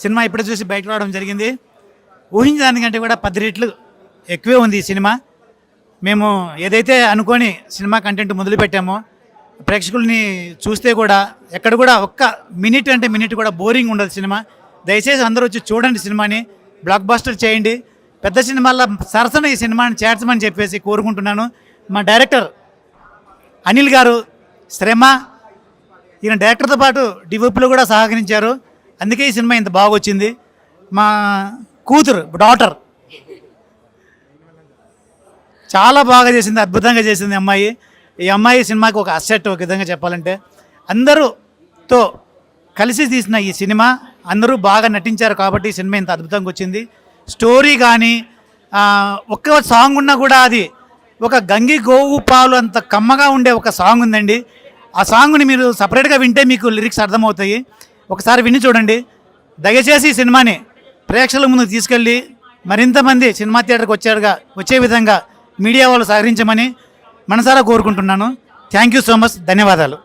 Cinema ఇప్పుడే చూసి బయటకు రావడం జరిగింది. ఊహించిన దానికంటే కూడా 10 రెట్లు ఎక్కువే ఉంది ఈ సినిమా. మేము ఏదైతే అనుకొని సినిమా కంటెంట్ మొదలుపెట్టామో ప్రేక్షకుల్ని చూస్తే కూడా ఎక్కడ కూడా ఒక్క మినిట్ అంటే మినిట్ కూడా బోరింగ్ ఉండదు సినిమా. దయచేసి అందరూ వచ్చి చూడండి సినిమాని, బ్లాక్ బస్టర్ చేయండి. పెద్ద సినిమాల్లో సరసన ఈ సినిమాని చేర్చమని చెప్పేసి కోరుకుంటున్నాను. మా డైరెక్టర్ అనిల్ గారు శ్రమ, ఈయన డైరెక్టర్తో పాటు డివోప్లో కూడా సహకరించారు. అందుకే ఈ సినిమా ఇంత బాగా వచ్చింది. మా కూతురు డాటర్ చాలా బాగా చేసింది, అద్భుతంగా చేసింది అమ్మాయి. ఈ అమ్మాయి సినిమాకి ఒక అసెట్, ఒక విధంగా చెప్పాలంటే. అందరూతో కలిసి తీసిన ఈ సినిమా, అందరూ బాగా నటించారు కాబట్టి ఈ సినిమా ఇంత అద్భుతంగా వచ్చింది. స్టోరీ కానీ ఒక్క సాంగ్ ఉన్నా కూడా అది ఒక గంగి గోవు పాలు అంత కమ్మగా ఉండే ఒక సాంగ్ ఉందండి. ఆ సాంగ్ని మీరు సపరేట్గా వింటే మీకు లిరిక్స్ అర్థమవుతాయి. ఒకసారి విని చూడండి. దయచేసి ఈ సినిమాని ప్రేక్షకుల ముందుకు తీసుకెళ్ళి మరింతమంది సినిమా థియేటర్కి వచ్చే విధంగా మీడియా వాళ్ళు సహకరించమని మనసారా కోరుకుంటున్నాను. Thank you so much. ధన్యవాదాలు.